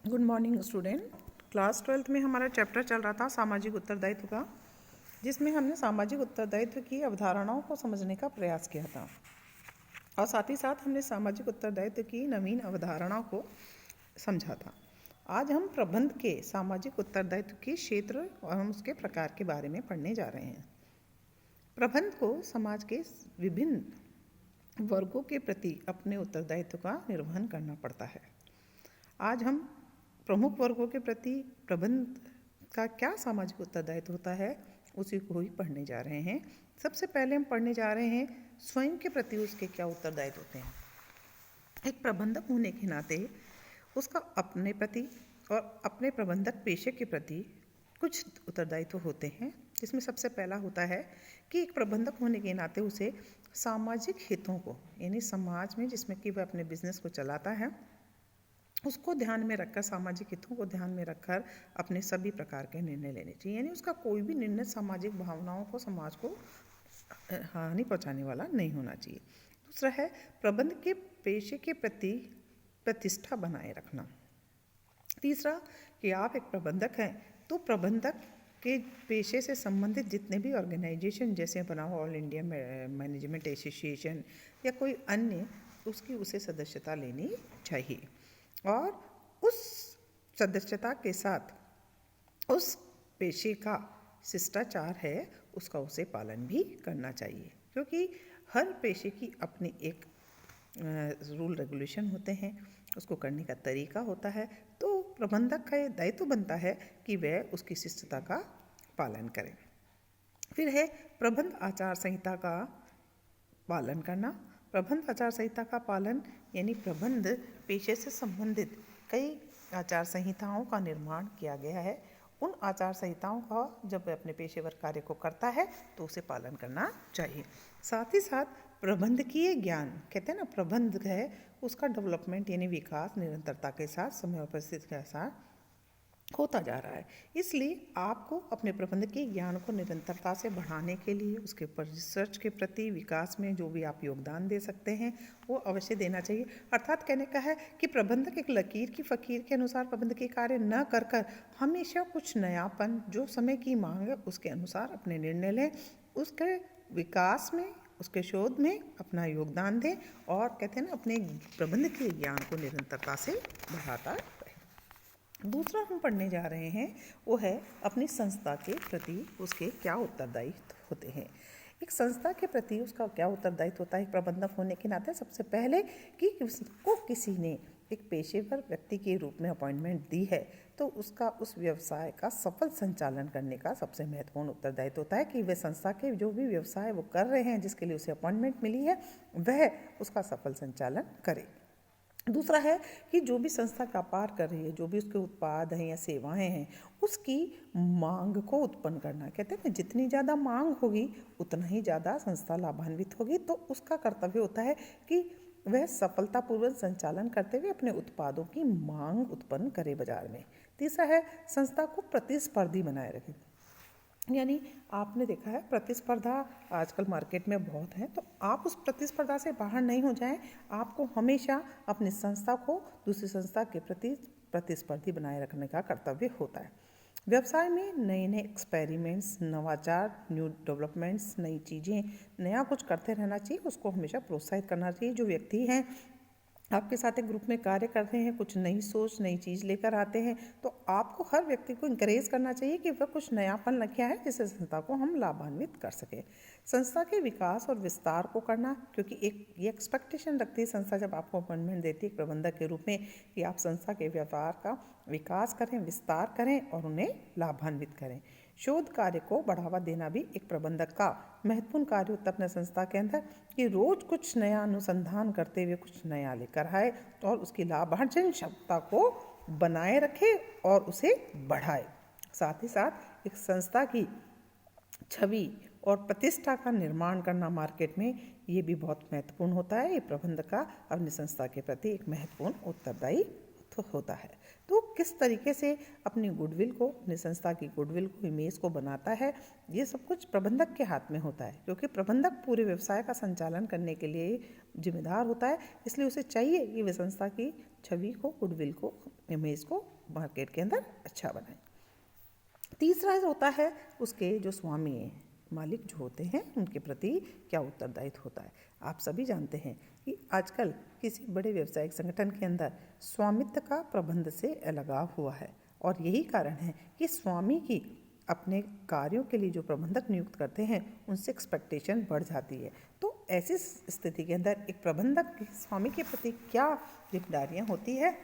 Good morning student. Class 12th में हमारा chapter चल रहा था सामाजिक उत्तरदायित्व का, जिसमें हमने सामाजिक उत्तरदायित्व की अवधारणाओं को समझने का प्रयास किया था और साथ ही साथ हमने सामाजिक उत्तरदायित्व की नवीन अवधारणाओं को समझा था। आज हम प्रबंध के सामाजिक उत्तरदायित्व के क्षेत्र और हम उसके प्रकार के बारे में पढ़ने जा रहे हैं। प्रबंध को समाज के विभिन्न वर्गों के प्रति अपने उत्तरदायित्व का निर्वहन करना पड़ता है। आज हम प्रमुख वर्गों के प्रति प्रबंध का क्या सामाजिक उत्तरदायित्व होता है उसी को ही पढ़ने जा रहे हैं। सबसे पहले हम पढ़ने जा रहे हैं स्वयं के प्रति उसके क्या उत्तरदायित्व होते हैं। एक प्रबंधक होने के नाते उसका अपने प्रति और अपने प्रबंधक पेशे के प्रति कुछ उत्तरदायित्व होते हैं, जिसमें सबसे पहला होता है कि एक प्रबंधक होने के नाते उसे सामाजिक हितों को, यानी समाज में जिसमें कि वह अपने बिजनेस को चलाता है, उसको ध्यान में रखकर, सामाजिक हितों को ध्यान में रखकर अपने सभी प्रकार के निर्णय लेने चाहिए। यानी उसका कोई भी निर्णय सामाजिक भावनाओं को, समाज को हानि पहुंचाने वाला नहीं होना चाहिए। दूसरा है प्रबंध के पेशे के प्रति प्रतिष्ठा बनाए रखना। तीसरा कि आप एक प्रबंधक हैं तो प्रबंधक के पेशे से संबंधित जितने भी ऑर्गेनाइजेशन जैसे बनाओ ऑल इंडिया मैनेजमेंट एसोसिएशन या कोई अन्य, उसकी उसे सदस्यता लेनी चाहिए और उस सदस्यता के साथ उस पेशे का शिष्टाचार है उसका उसे पालन भी करना चाहिए, क्योंकि हर पेशे की अपनी एक रूल रेगुलेशन होते हैं, उसको करने का तरीका होता है। तो प्रबंधक का ये दायित्व बनता है कि वह उसकी शिष्टता का पालन करें। फिर है प्रबंध आचार संहिता का पालन करना। प्रबंध आचार संहिता का पालन यानी प्रबंध पेशे से संबंधित कई आचार संहिताओं का निर्माण किया गया है। उन आचार संहिताओं का जब वह अपने पेशेवर कार्य को करता है तो उसे पालन करना चाहिए। साथ ही साथ प्रबंधकीय ज्ञान, कहते हैं ना, प्रबंध है उसका डेवलपमेंट यानी विकास निरंतरता के साथ, समय और परिस्थिति के साथ होता जा रहा है। इसलिए आपको अपने प्रबंधकीय ज्ञान को निरंतरता से बढ़ाने के लिए उसके ऊपर रिसर्च के प्रति विकास में जो भी आप योगदान दे सकते हैं वो अवश्य देना चाहिए। अर्थात कहने का है कि प्रबंधक एक लकीर की फ़कीर के अनुसार प्रबंधकीय कार्य न कर हमेशा कुछ नयापन, जो समय की मांग है उसके अनुसार अपने निर्णय लें, उसके विकास में, उसके शोध में अपना योगदान दें और कहते हैं ना, अपने प्रबंधकीय ज्ञान को निरंतरता से बढ़ाता रहे। दूसरा हम पढ़ने जा रहे हैं वो है अपनी संस्था के प्रति उसके क्या उत्तरदायित्व होते हैं। एक संस्था के प्रति उसका क्या उत्तरदायित्व होता है एक प्रबंधक होने के नाते। सबसे पहले कि उसको किसी ने एक पेशेवर व्यक्ति के रूप में अपॉइंटमेंट दी है तो उसका उस व्यवसाय का सफल संचालन करने का सबसे महत्वपूर्ण उत्तरदायित्व होता है कि वे संस्था के जो भी व्यवसाय वो कर रहे हैं, जिसके लिए उसे अपॉइंटमेंट मिली है, वह उसका सफल संचालन करे। दूसरा है कि जो भी संस्था व्यापार कर रही है, जो भी उसके उत्पाद हैं या सेवाएं हैं, उसकी मांग को उत्पन्न करना। कहते हैं जितनी ज़्यादा मांग होगी उतना ही ज़्यादा संस्था लाभान्वित होगी। तो उसका कर्तव्य होता है कि वह सफलतापूर्वक संचालन करते हुए अपने उत्पादों की मांग उत्पन्न करे बाजार में। तीसरा है संस्था को प्रतिस्पर्धी बनाए रखे। यानी आपने देखा है प्रतिस्पर्धा आजकल मार्केट में बहुत है, तो आप उस प्रतिस्पर्धा से बाहर नहीं हो जाएं। आपको हमेशा अपनी संस्था को दूसरी संस्था के प्रति प्रतिस्पर्धी बनाए रखने का कर्तव्य होता है। व्यवसाय में नए नए एक्सपेरिमेंट्स, नवाचार, न्यू डेवलपमेंट्स, नई चीज़ें, नया कुछ करते रहना चाहिए, उसको हमेशा प्रोत्साहित करना चाहिए। जो व्यक्ति हैं आपके साथ एक ग्रुप में कार्य करते हैं, कुछ नई सोच, नई चीज़ लेकर आते हैं, तो आपको हर व्यक्ति को इंकरेज करना चाहिए कि वह कुछ नयापन लेके आए जिससे संस्था को हम लाभान्वित कर सकें। संस्था के विकास और विस्तार को करना, क्योंकि एक ये एक्सपेक्टेशन रखती है संस्था जब आपको अपॉइंटमेंट देती है प्रबंधक के रूप में कि आप संस्था के व्यापार का विकास करें, विस्तार करें और उन्हें लाभान्वित करें। शोध कार्य को बढ़ावा देना भी एक प्रबंधक का महत्वपूर्ण कार्य होता है अपने संस्था के अंदर, कि रोज कुछ नया अनुसंधान करते हुए कुछ नया लेकर आए और उसकी लाभार्जन क्षमता को बनाए रखे और उसे बढ़ाए। साथ ही साथ एक संस्था की छवि और प्रतिष्ठा का निर्माण करना मार्केट में, ये भी बहुत महत्वपूर्ण होता है। ये प्रबंधक का अपनी संस्था के प्रति एक महत्वपूर्ण उत्तरदायित्व होता है। तो किस तरीके से अपनी गुडविल को, अपनी संस्था की गुडविल को, इमेज को बनाता है, ये सब कुछ प्रबंधक के हाथ में होता है, क्योंकि प्रबंधक पूरे व्यवसाय का संचालन करने के लिए जिम्मेदार होता है। इसलिए उसे चाहिए कि वे संस्था की छवि को, गुडविल को, इमेज को मार्केट के अंदर अच्छा बनाए। तीसरा होता है उसके जो स्वामी हैं, मालिक जो होते हैं, उनके प्रति क्या उत्तरदायित्व होता है। आप सभी जानते हैं कि आजकल किसी बड़े व्यावसायिक संगठन के अंदर स्वामित्व का प्रबंध से अलगाव हुआ है, और यही कारण है कि स्वामी की अपने कार्यों के लिए जो प्रबंधक नियुक्त करते हैं उनसे एक्सपेक्टेशन बढ़ जाती है। तो ऐसी स्थिति के अंदर एक प्रबंधक की स्वामी के प्रति क्या जिम्मेदारियाँ होती है,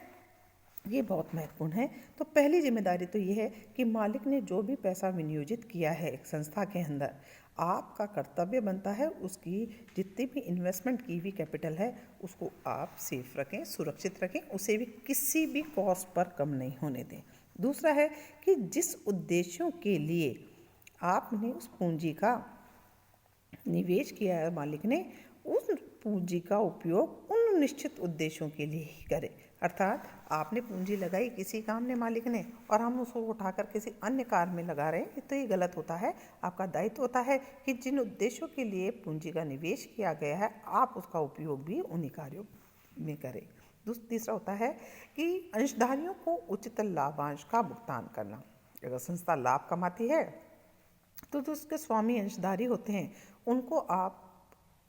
ये बहुत महत्वपूर्ण है। तो पहली जिम्मेदारी तो ये है कि मालिक ने जो भी पैसा विनियोजित किया है एक संस्था के अंदर, आपका कर्तव्य बनता है उसकी जितनी भी इन्वेस्टमेंट की हुई कैपिटल है उसको आप सेफ रखें, सुरक्षित रखें, उसे भी किसी भी कॉस्ट पर कम नहीं होने दें। दूसरा है कि जिस उद्देश्यों के लिए आपने उस पूंजी का निवेश किया है, मालिक ने उस पूंजी का उपयोग उन निश्चित उद्देश्यों के लिए ही करें। अर्थात आपने पूंजी लगाई किसी काम ने, मालिक ने, और हम उसको उठाकर किसी अन्य कार्य में लगा रहे हैं, तो ये गलत होता है। आपका दायित्व होता है कि जिन उद्देश्यों के लिए पूंजी का निवेश किया गया है आप उसका उपयोग भी उन्हीं कार्यों में करें। तीसरा होता है कि अंशधारियों को उचित लाभांश का भुगतान करना। अगर संस्था लाभ कमाती है तो जो उसके स्वामी अंशधारी होते हैं उनको आप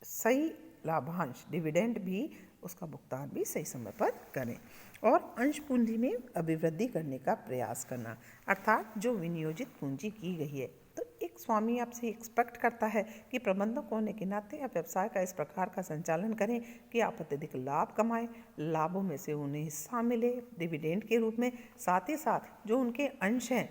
सही लाभांश, डिविडेंड भी, उसका भुगतान भी सही समय पर करें। और अंश पूंजी में अभिवृद्धि करने का प्रयास करना, अर्थात जो विनियोजित पूंजी की गई है, तो एक स्वामी आपसे एक्सपेक्ट करता है कि प्रबंधक होने के नाते आप व्यवसाय का इस प्रकार का संचालन करें कि आप अत्यधिक लाभ कमाएं, लाभों में से उन्हें हिस्सा मिले डिविडेंड के रूप में, साथ ही साथ जो उनके अंश हैं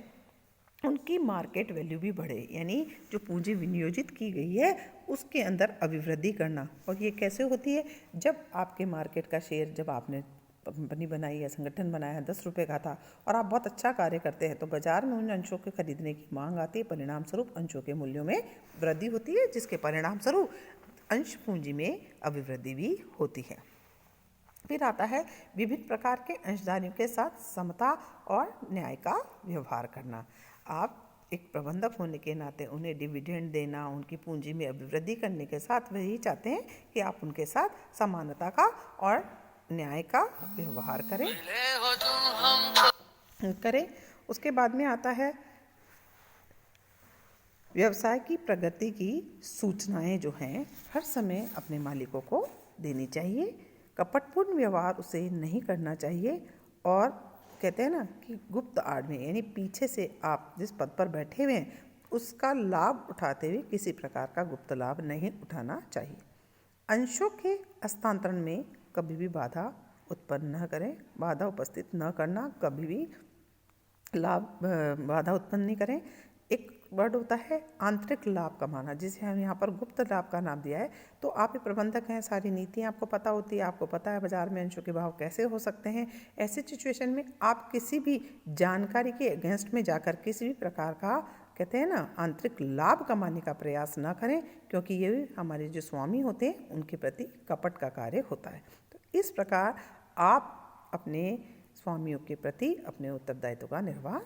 उनकी मार्केट वैल्यू भी बढ़े, यानी जो पूंजी विनियोजित की गई है उसके अंदर अभिवृद्धि करना। और ये कैसे होती है, जब आपके मार्केट का शेयर, जब आपने कंपनी बनाई या संगठन बनाया 10 रुपये का था और आप बहुत अच्छा कार्य करते हैं तो बाजार में उन अंशों के खरीदने की मांग आती है, परिणाम स्वरूप अंशों के मूल्यों में वृद्धि होती है, जिसके परिणाम स्वरूप अंश पूंजी में अभिवृद्धि भी होती है। फिर आता है विभिन्न प्रकार के अंशधारियों के साथ समता और न्याय का व्यवहार करना। आप एक प्रबंधक होने के नाते उन्हें डिविडेंड देना, उनकी पूंजी में अभिवृद्धि करने के साथ वही चाहते हैं कि आप उनके साथ समानता का और न्याय का व्यवहार करें। उसके बाद में आता है व्यवसाय की प्रगति की सूचनाएं जो हैं हर समय अपने मालिकों को देनी चाहिए। कपटपूर्ण व्यवहार उसे नहीं करना चाहिए, और कहते हैं ना कि गुप्त आड़ में, यानी पीछे से आप जिस पद पर बैठे हुए हैं उसका लाभ उठाते हुए किसी प्रकार का गुप्त लाभ नहीं उठाना चाहिए। अंशों के हस्तांतरण में कभी भी बाधा उत्पन्न न करें, बाधा उपस्थित न करना, कभी भी बाधा उत्पन्न नहीं करें। एक वर्ड होता है आंतरिक लाभ कमाना, जिसे हम यहाँ पर गुप्त लाभ का नाम दिया है। तो आप एक प्रबंधक हैं, सारी नीतियाँ आपको पता होती है, आपको पता है बाजार में अंशों के भाव कैसे हो सकते हैं। ऐसे सिचुएशन में आप किसी भी जानकारी के अगेंस्ट में जाकर किसी भी प्रकार का, कहते हैं ना, आंतरिक लाभ कमाने का प्रयास ना करें, क्योंकि ये हमारे जो स्वामी होते हैं उनके प्रति कपट का कार्य होता है। तो इस प्रकार आप अपने स्वामियों के प्रति अपने उत्तरदायित्व का निर्वाह